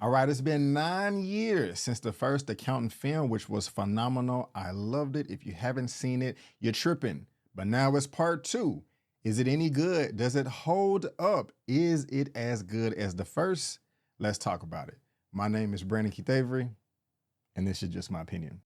All right, it's been 9 years since the first Accountant film, which was phenomenal. I loved it. If you haven't seen it, you're tripping. But now it's part two. Is it any good? Does it hold up? Is it as good as the first? Let's talk about it. My name is Brandon Keith Avery, and this is just my opinion.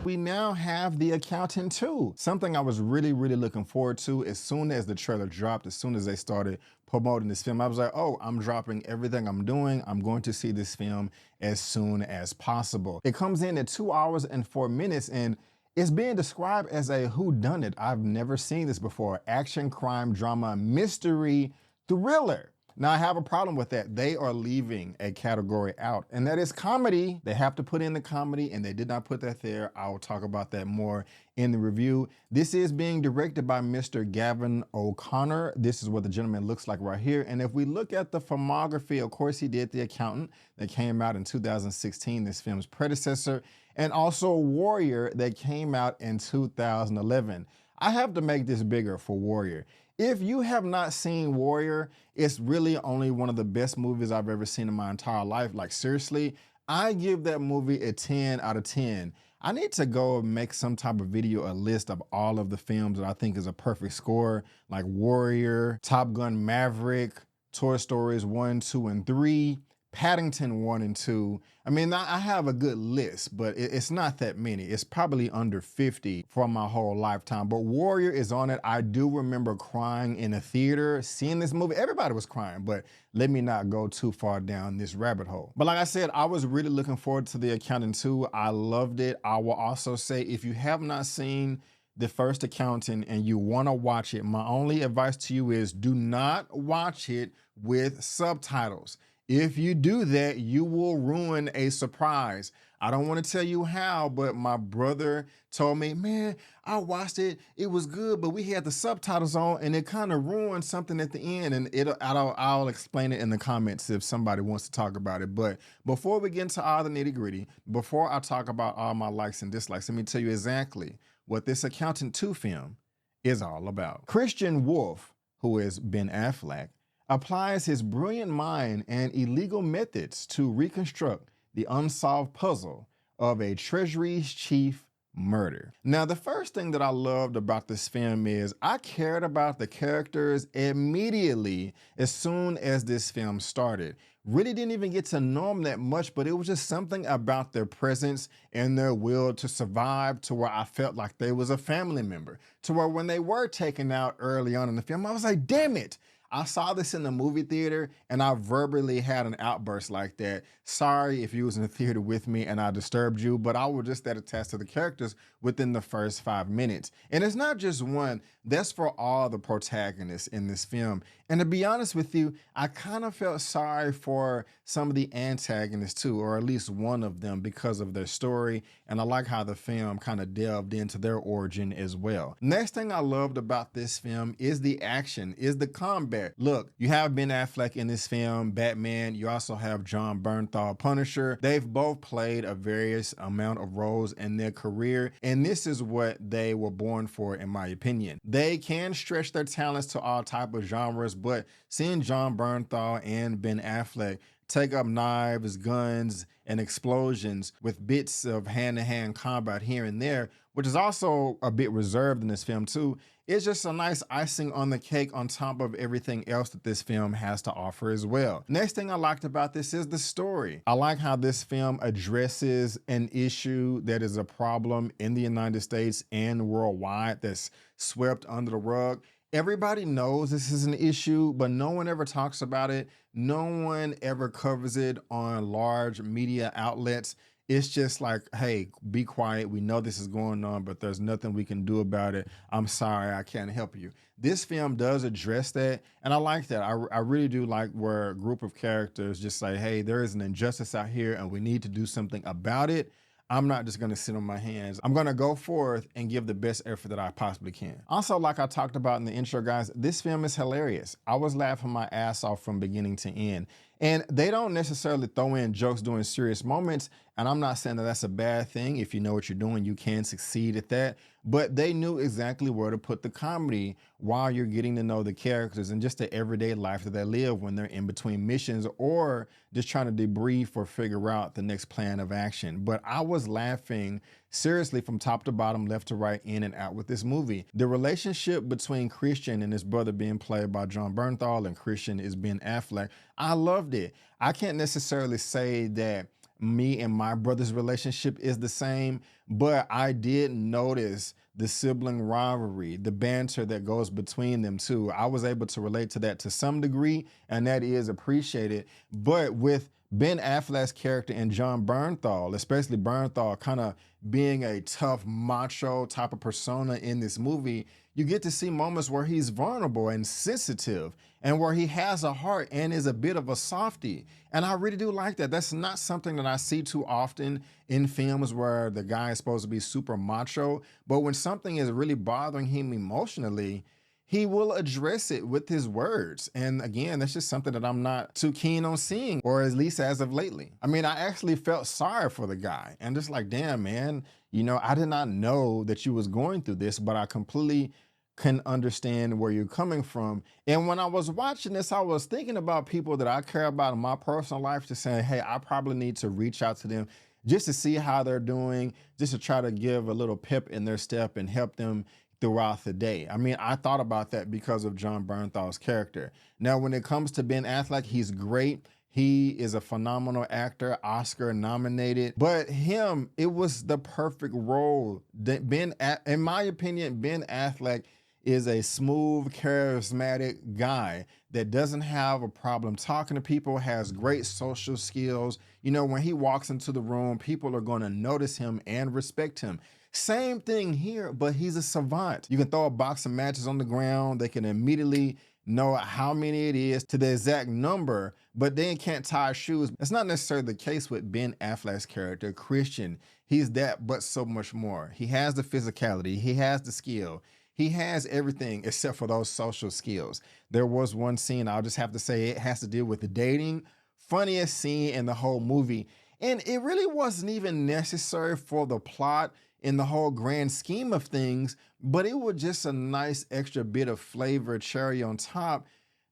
We now have The Accountant 2, something I was really looking forward to. As soon as the trailer dropped, as soon as they started promoting this film, I was like, oh, I'm dropping everything I'm doing. I'm going to see this film as soon as possible. It comes in at 2 hours and 4 minutes, and it's being described as a whodunit. I've never seen this before. Action, crime, drama, mystery, thriller. Now, I have a problem with that. They are leaving a category out, and that is comedy. They have to put in the comedy, and they did not put that there. I will talk about that more in the review. This is being directed by Mr. Gavin O'Connor. This is what the gentleman looks like right here. And if we look at the filmography, of course, he did The Accountant that came out in 2016, this film's predecessor, and also Warrior that came out in 2011. I have to make this bigger for Warrior. If you have not seen Warrior, it's really only one of the best movies I've ever seen in my entire life. Like, seriously, I give that movie a 10 out of 10. I need to go make some type of video, a list of all of the films that I think is a perfect score, like Warrior, Top Gun Maverick, Toy Stories 1, 2, and 3, Paddington 1 and 2. I mean, I have a good list, but it's not that many. It's probably under 50 for my whole lifetime. But Warrior is on it. I do remember crying in a theater, seeing this movie. Everybody was crying, but let me not go too far down this rabbit hole. But like I said, I was really looking forward to The Accountant 2. I loved it. I will also say, if you have not seen the first Accountant and you want to watch it, my only advice to you is do not watch it with subtitles. If you do that, you will ruin a surprise. I don't want to tell you how, but my brother told me, man, I watched it. It was good, but we had the subtitles on and it kind of ruined something at the end. And I'll explain it in the comments if somebody wants to talk about it. But before we get into all the nitty gritty, before I talk about all my likes and dislikes, let me tell you exactly what this Accountant 2 film is all about. Christian Wolf, who is Ben Affleck, applies his brilliant mind and illegal methods to reconstruct the unsolved puzzle of a Treasury's chief murder. Now, the first thing that I loved about this film is I cared about the characters immediately as soon as this film started. Really didn't even get to know them that much, but it was just something about their presence and their will to survive to where I felt like they was a family member, to where when they were taken out early on in the film, I was like, damn it. I saw this in the movie theater and I verbally had an outburst like that. Sorry if you was in the theater with me and I disturbed you, but I was just that attached to the characters within the first 5 minutes. And it's not just one, that's for all the protagonists in this film. And to be honest with you, I kind of felt sorry for some of the antagonists too, or at least one of them because of their story. And I like how the film kind of delved into their origin as well. Next thing I loved about this film is the action, is the combat. Look, you have Ben Affleck in this film, Batman. You also have Jon Bernthal, Punisher. They've both played a various amount of roles in their career, and this is what they were born for, in my opinion. They can stretch their talents to all type of genres, but seeing Jon Bernthal and Ben Affleck take up knives, guns, and explosions with bits of hand-to-hand combat here and there, which is also a bit reserved in this film too, it's just a nice icing on the cake on top of everything else that this film has to offer as well. Next thing I liked about this is the story. I like how this film addresses an issue that is a problem in the United States and worldwide that's swept under the rug. Everybody knows this is an issue, but no one ever talks about it. No one ever covers it on large media outlets. It's just like, hey, be quiet. We know this is going on, but there's nothing we can do about it. I'm sorry, I can't help you. This film does address that, and I like that. I really do like where a group of characters just say, hey, there is an injustice out here, and we need to do something about it. I'm not just gonna sit on my hands. I'm gonna go forth and give the best effort that I possibly can. Also, like I talked about in the intro, guys, this film is hilarious. I was laughing my ass off from beginning to end. And they don't necessarily throw in jokes during serious moments. And I'm not saying that that's a bad thing. If you know what you're doing, you can succeed at that. But they knew exactly where to put the comedy while you're getting to know the characters and just the everyday life that they live when they're in between missions or just trying to debrief or figure out the next plan of action. But I was laughing seriously from top to bottom, left to right, in and out with this movie. The relationship between Christian and his brother being played by Jon Bernthal and Christian is Ben Affleck, I loved it. I can't necessarily say that me and my brother's relationship is the same, but I did notice the sibling rivalry, the banter that goes between them two. I was able to relate to that to some degree, and that is appreciated. But with Ben Affleck's character and Jon Bernthal, especially Bernthal kind of being a tough macho type of persona in this movie, you get to see moments where he's vulnerable and sensitive and where he has a heart and is a bit of a softie. And I really do like that. That's not something that I see too often in films where the guy is supposed to be super macho, but when something is really bothering him emotionally, he will address it with his words. And again, that's just something that I'm not too keen on seeing, or at least as of lately. I mean, I actually felt sorry for the guy and just like, damn, man, you know, I did not know that you was going through this, but I completely can understand where you're coming from. And when I was watching this, I was thinking about people that I care about in my personal life, just saying, hey, I probably need to reach out to them just to see how they're doing, just to try to give a little pep in their step and help them throughout the day. I mean, I thought about that because of Jon Bernthal's character. Now, when it comes to Ben Affleck, he's great. He is a phenomenal actor, Oscar nominated, but it was the perfect role. In my opinion, Ben Affleck is a smooth, charismatic guy that doesn't have a problem talking to people, has great social skills. You know, when he walks into the room, people are going to notice him and respect him. Same thing here, but he's a savant. You can throw a box of matches on the ground. They can immediately know how many it is to the exact number, but they can't tie shoes. That's not necessarily the case with Ben Affleck's character, Christian. He's that, but so much more. He has the physicality. He has the skill. He has everything except for those social skills. There was one scene, I'll just have to say, it has to deal with the dating. Funniest scene in the whole movie. And it really wasn't even necessary for the plot in the whole grand scheme of things, but it was just a nice extra bit of flavor, cherry on top,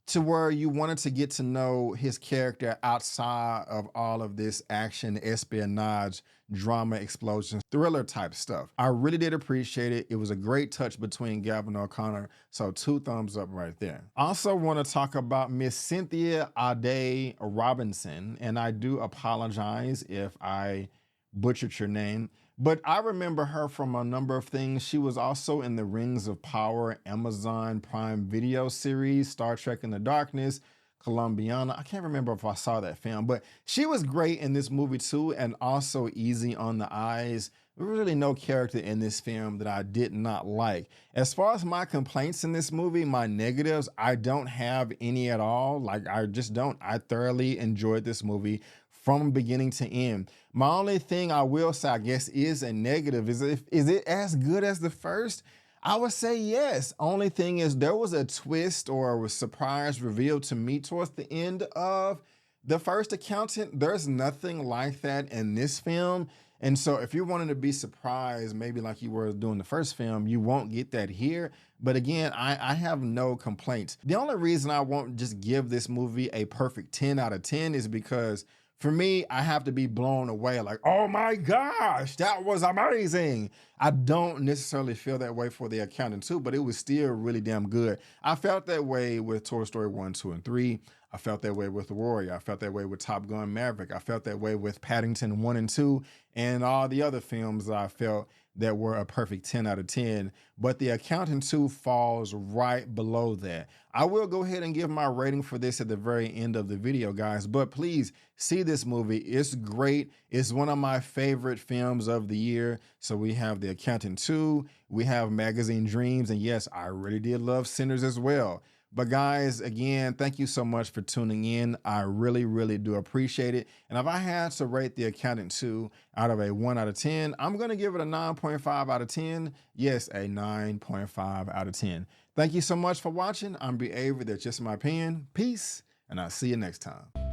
to where you wanted to get to know his character outside of all of this action, espionage, drama, explosions, thriller type stuff. I really did appreciate it. It was a great touch between Gavin O'Connor, so 2 thumbs up right there. Also want to talk about Miss Cynthia Ade Robinson, and I do apologize if I butchered your name, but I remember her from a number of things. She was also in the Rings of Power Amazon Prime Video series, Star Trek in the Darkness, Columbiana. I can't remember if I saw that film, but she was great in this movie too, and also easy on the eyes. Really no character in this film that I did not like. As far as my complaints in this movie, my negatives, I don't have any at all. Like, I just don't. I thoroughly enjoyed this movie from beginning to end. My only thing I will say, I guess, is a negative. Is it as good as the first? I would say yes. Only thing is there was a twist or a surprise revealed to me towards the end of the first Accountant. There's nothing like that in this film. And so if you're wanting to be surprised, maybe like you were doing the first film, you won't get that here. But again, I have no complaints. The only reason I won't just give this movie a perfect 10 out of 10 is because for me, I have to be blown away like, oh my gosh, that was amazing. I don't necessarily feel that way for The Accountant 2, but it was still really damn good. I felt that way with Toy Story 1, 2, and 3. I felt that way with The Warrior. I felt that way with Top Gun Maverick. I felt that way with Paddington 1 and 2 and all the other films that I felt that were a perfect 10 out of 10. But The Accountant 2 falls right below that. I will go ahead and give my rating for this at the very end of the video, guys, but please see this movie. It's great. It's one of my favorite films of the year. So we have The Accountant 2, we have Magazine Dreams, and yes, I really did love Sinners as well. But guys, again, thank you so much for tuning in. I really, really do appreciate it. And if I had to rate The Accountant 2 out of a 1 out of 10, I'm going to give it a 9.5 out of 10. Yes, a 9.5 out of 10. Thank you so much for watching. I'm B. Avery. That's just my opinion. Peace, and I'll see you next time.